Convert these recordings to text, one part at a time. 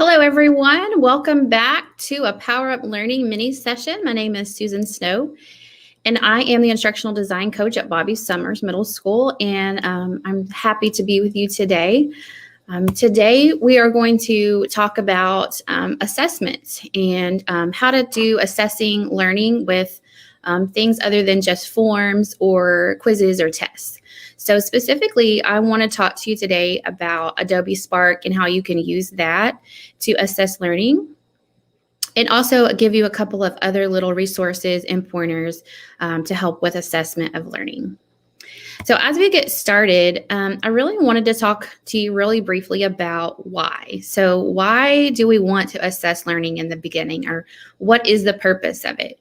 Hello, everyone. Welcome back to a Power Up Learning mini session. My name is Susan Snow, and I am the instructional design coach at Bobby Summers Middle School, and I'm happy to be with you today. Today, we are going to talk about assessments and how to do assessing learning with things other than just forms or quizzes or tests. So specifically, I want to talk to you today about Adobe Spark and how you can use that to assess learning, and also give you a couple of other little resources and pointers to help with assessment of learning. So as we get started, I really wanted to talk to you really briefly about why. So why do we want to assess learning in the beginning, or what is the purpose of it?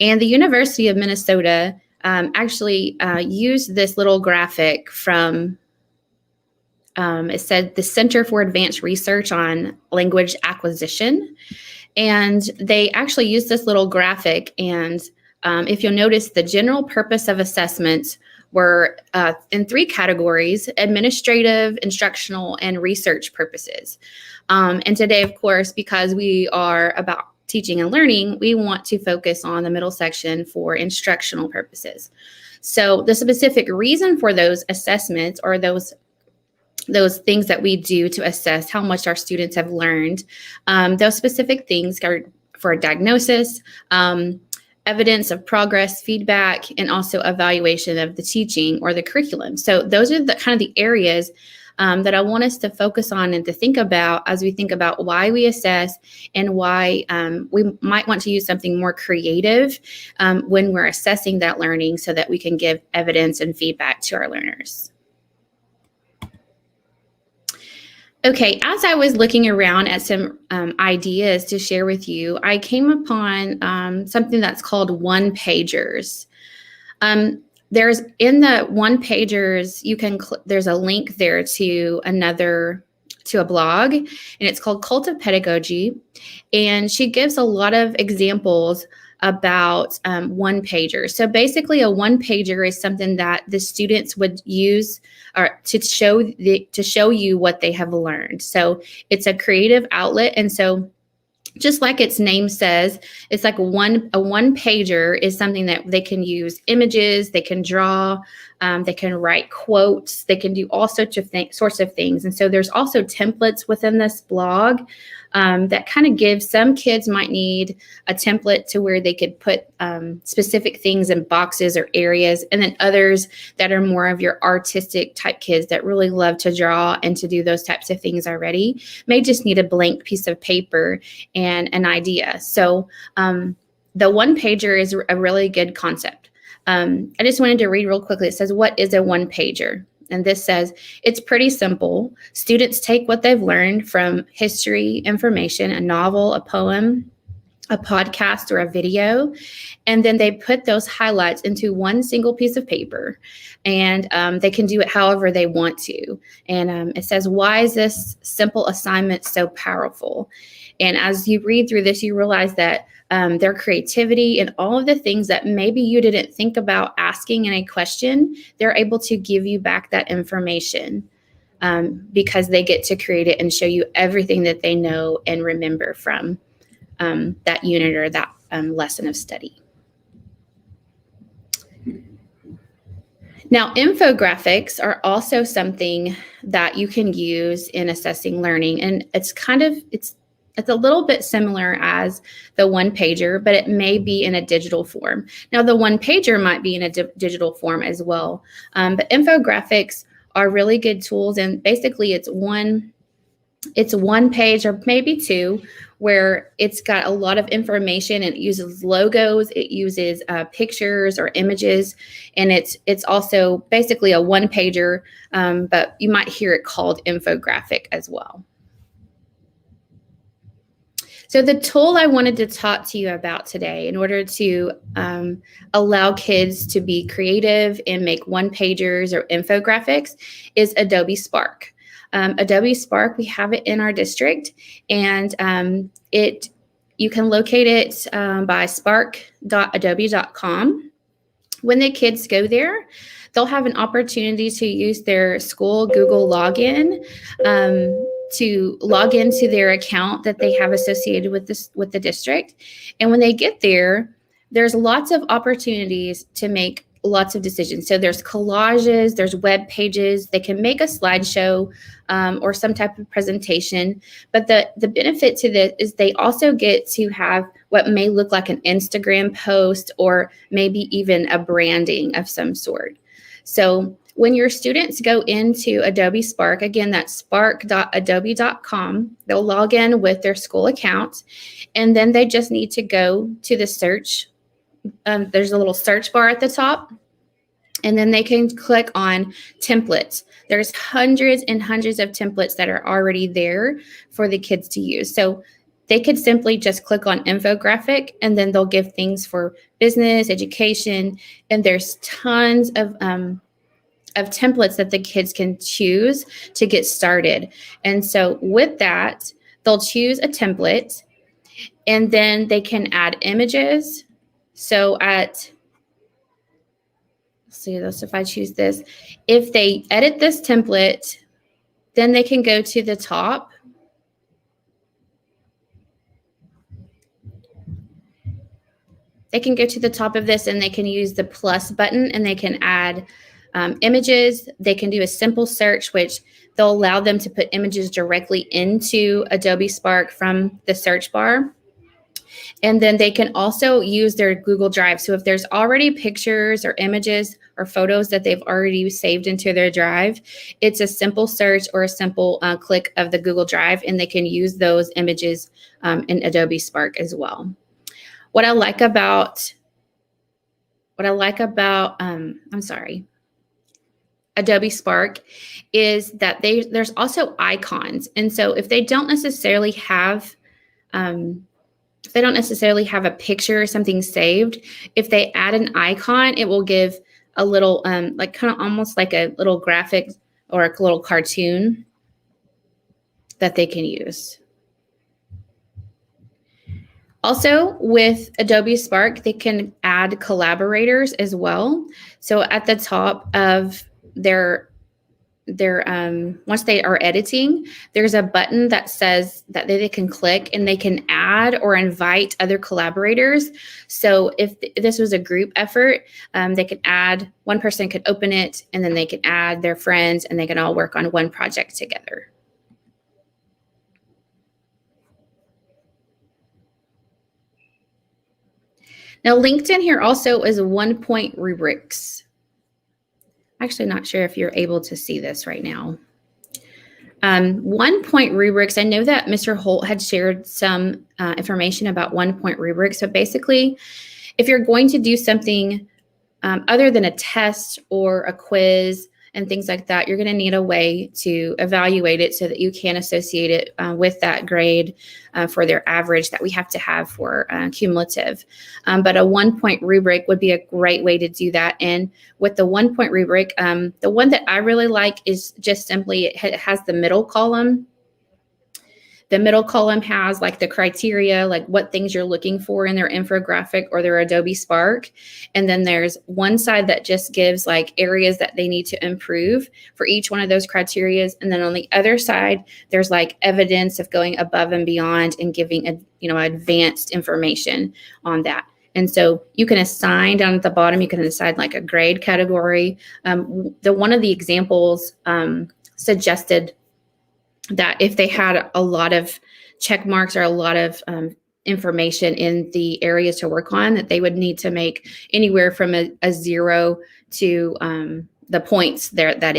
And the University of Minnesota actually used this little graphic from, it said the Center for Advanced Research on Language Acquisition. And they actually used this little graphic. And if you'll notice, the general purpose of assessments were in three categories: administrative, instructional, and research purposes. And today, of course, because we are about teaching and learning, we want to focus on the middle section for instructional purposes. So the specific reason for those assessments, or those things that we do to assess how much our students have learned, those specific things are for diagnosis, evidence of progress, feedback, and also evaluation of the teaching or the curriculum. So those are the kind of the areas that I want us to focus on and to think about as we think about why we assess, and why we might want to use something more creative when we're assessing that learning, so that we can give evidence and feedback to our learners. Okay, as I was looking around at some ideas to share with you, I came upon something that's called one-pagers. There's in the one-pagers, you can there's a link there to a blog, and it's called Cult of Pedagogy, and she gives a lot of examples about one-pagers. So basically, a one-pager is something that the students would use or to show you what they have learned. So it's a creative outlet, and so just like its name says, it's like a one-pager is something that they can use images, they can draw, they can write quotes, they can do all sorts of things. And so there's also templates within this blog that kind of gives, some kids might need a template to where they could put specific things in boxes or areas, and then others that are more of your artistic type kids that really love to draw and to do those types of things already may just need a blank piece of paper and an idea. So the one-pager is a really good concept. I just wanted to read real quickly. It says, what is a one-pager? And this says, it's pretty simple. Students take what they've learned from history, information, a novel, a poem, a podcast, or a video, and then they put those highlights into one single piece of paper, and they can do it however they want to. And it says, why is this simple assignment so powerful? And as you read through this, you realize that their creativity and all of the things that maybe you didn't think about asking in a question, they're able to give you back that information because they get to create it and show you everything that they know and remember from that unit or that lesson of study. Now, infographics are also something that you can use in assessing learning, and it's a little bit similar as the one-pager, but it may be in a digital form. Now, the one-pager might be in a digital form as well, but infographics are really good tools, and basically it's one page or maybe two where it's got a lot of information, and it uses logos, it uses pictures or images, and it's also basically a one-pager, but you might hear it called infographic as well. So the tool I wanted to talk to you about today in order to allow kids to be creative and make one-pagers or infographics is Adobe Spark. Adobe Spark, we have it in our district, and you can locate it by spark.adobe.com. When the kids go there, they'll have an opportunity to use their school Google login to log into their account that they have associated with the district. And when they get there, there's lots of opportunities to make lots of decisions. So there's collages, there's web pages. They can make a slideshow or some type of presentation. But the benefit to this is they also get to have what may look like an Instagram post or maybe even a branding of some sort. So when your students go into Adobe Spark, again, that's spark.adobe.com, they'll log in with their school account, and then they just need to go to the search. There's a little search bar at the top, and then they can click on templates. There's hundreds and hundreds of templates that are already there for the kids to use. So they could simply just click on infographic, and then they'll give things for business, education, and there's tons of templates that the kids can choose to get started. And so with that, they'll choose a template, and then they can add images. So if I choose this, if they edit this template, then they can go to the top. They can go to the top of this, and they can use the plus button, and they can add images. They can do a simple search, which they'll allow them to put images directly into Adobe Spark from the search bar. And then they can also use their Google Drive. So if there's already pictures or images or photos that they've already saved into their drive, it's a simple search or a simple click of the Google Drive, and they can use those images in Adobe Spark as well. What I like about Adobe Spark is that there's also icons. And so if they don't necessarily have a picture or something saved, if they add an icon, it will give a little like kind of almost like a little graphic or a little cartoon that they can use. Also, with Adobe Spark, they can add collaborators as well. So at the top of their once they are editing, there's a button that says that they can click, and they can add or invite other collaborators. So if this was a group effort, they could add, one person could open it, and then they can add their friends, and they can all work on one project together. Now, linked in here also is 1-point rubrics. Actually, not sure if you're able to see this right now. 1-point rubrics, I know that Mr. Holt had shared some information about 1-point rubrics. So basically, if you're going to do something other than a test or a quiz and things like that, you're going to need a way to evaluate it so that you can associate it with that grade for their average that we have to have for cumulative. But a 1-point rubric would be a great way to do that. And with the 1-point rubric, the one that I really like is just simply, it has the middle column. The middle column has like the criteria, like what things you're looking for in their infographic or their Adobe Spark. And then there's one side that just gives like areas that they need to improve for each one of those criteria. And then on the other side, there's like evidence of going above and beyond and giving advanced information on that. And so you can assign down at the bottom, you can assign like a grade category. One of the examples suggested that if they had a lot of check marks or a lot of information in the areas to work on, that they would need to make anywhere from a 0 to the points there that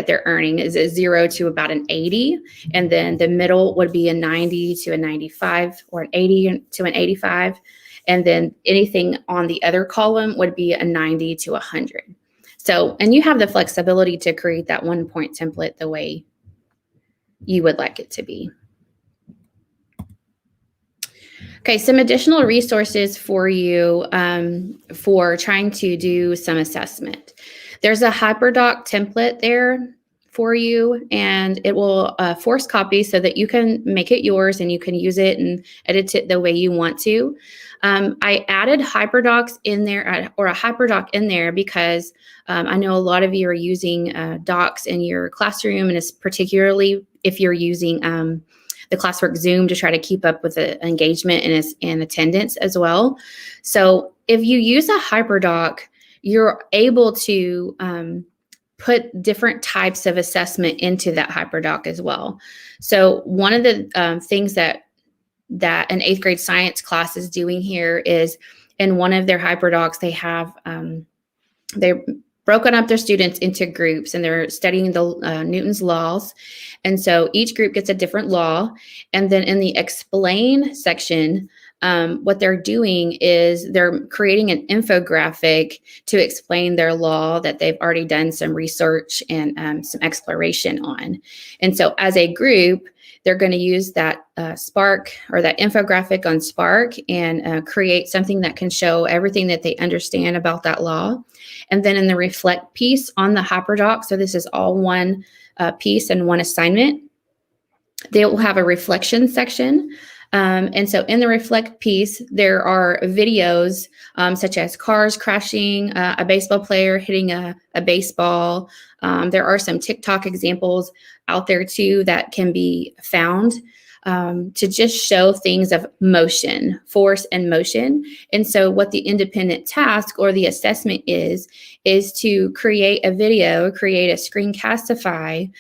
they're earning is a 0 to about an 80. And then the middle would be a 90 to a 95 or an 80 to an 85. And then anything on the other column would be a 90 to 100. So, and you have the flexibility to create that 1-point template the way you would like it to be. Okay, some additional resources for you for trying to do some assessment. There's a HyperDoc template there for you, and it will force copy so that you can make it yours and you can use it and edit it the way you want to. I added hyperdocs in there, or a hyperdoc in there, because I know a lot of you are using docs in your classroom, and it's particularly if you're using the classwork Zoom to try to keep up with the engagement and attendance as well. So if you use a hyperdoc, you're able to put different types of assessment into that hyperdoc as well. So one of the things that an 8th grade science class is doing here is, in one of their hyperdocs, they have they're broken up their students into groups, and they're studying the Newton's laws. And so each group gets a different law. And then in the explain section, what they're doing is they're creating an infographic to explain their law that they've already done some research and some exploration on. And so as a group, they're going to use that Spark, or that infographic on Spark, and create something that can show everything that they understand about that law. And then in the reflect piece on the hyperdoc, so this is all one piece and one assignment, they will have a reflection section. And so in the reflect piece, there are videos such as cars crashing, a baseball player hitting a baseball. There are some TikTok examples out there too that can be found to just show things of motion, force and motion. And so what the independent task or the assessment is to create a video, create a screencastify,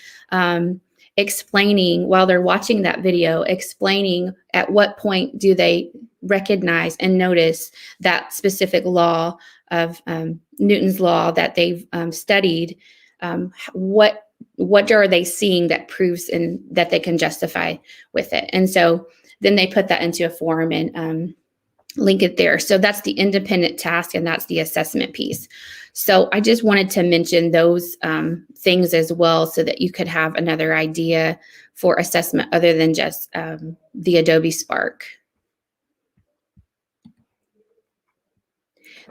explaining, while they're watching that video, explaining at what point do they recognize and notice that specific law of Newton's law that they've studied. What are they seeing that proves and that they can justify with it? And so then they put that into a form and link it there. So that's the independent task, and that's the assessment piece. So I just wanted to mention those things as well, so that you could have another idea for assessment other than just the Adobe Spark.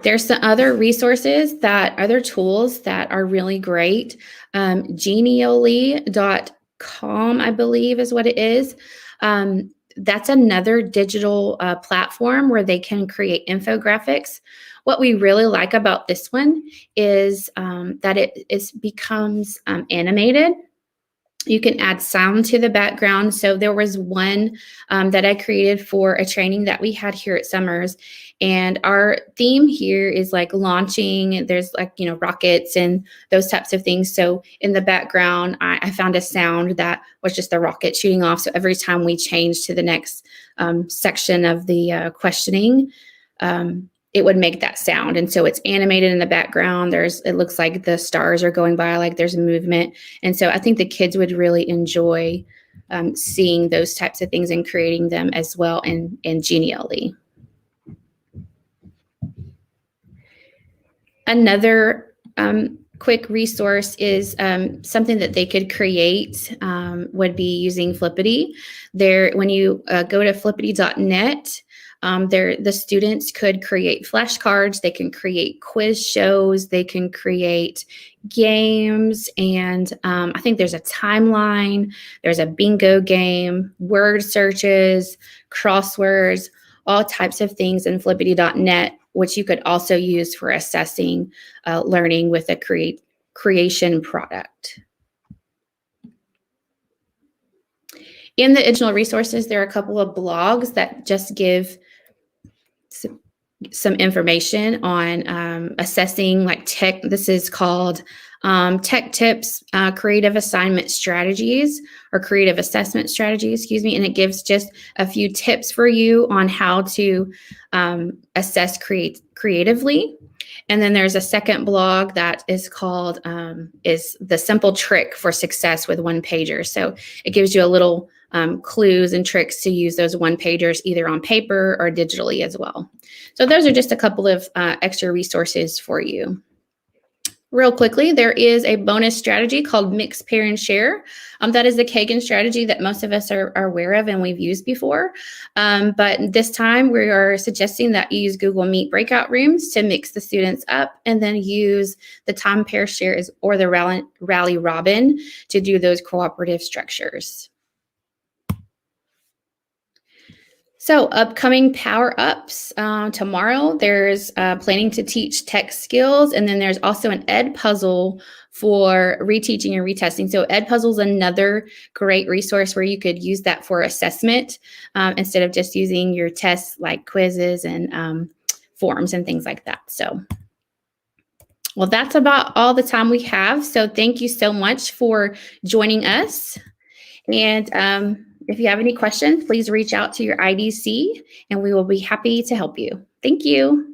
There's some other resources, other tools that are really great. Genially.com, I believe is what it is. That's another digital platform where they can create infographics. What we really like about this one is that it becomes animated. You can add sound to the background. So there was one that I created for a training that we had here at Summers. And our theme here is like launching. There's like, rockets and those types of things. So in the background, I found a sound that was just the rocket shooting off. So every time we change to the next section of the questioning, it would make that sound. And so it's animated in the background. It looks like the stars are going by, like there's a movement. And so I think the kids would really enjoy seeing those types of things and creating them as well in Genially. Another quick resource is something that they could create would be using Flippity. When you go to flippity.net, the students could create flashcards, they can create quiz shows, they can create games, and I think there's a timeline, there's a bingo game, word searches, crosswords, all types of things in flippity.net, which you could also use for assessing learning with a creation product. In the additional resources, there are a couple of blogs that just give some information on assessing like tech. This is called Tech Tips, Creative Assignment Strategies, or Creative Assessment Strategies, excuse me. And it gives just a few tips for you on how to assess creatively. And then there's a second blog that is called is the Simple Trick for Success with One Pagers. So it gives you a little clues and tricks to use those one pagers either on paper or digitally as well. So those are just a couple of extra resources for you. Real quickly, there is a bonus strategy called mix, pair, and share. That is the Kagan strategy that most of us are aware of and we've used before. But this time we are suggesting that you use Google Meet breakout rooms to mix the students up, and then use the time, pair, shares or the rally robin to do those cooperative structures. So upcoming power ups tomorrow, there's planning to teach tech skills, and then there's also an ed puzzle for reteaching and retesting. So ed puzzle is another great resource where you could use that for assessment instead of just using your tests like quizzes and forms and things like that. So, well, that's about all the time we have. So thank you so much for joining us. And if you have any questions, please reach out to your IDC and we will be happy to help you. Thank you.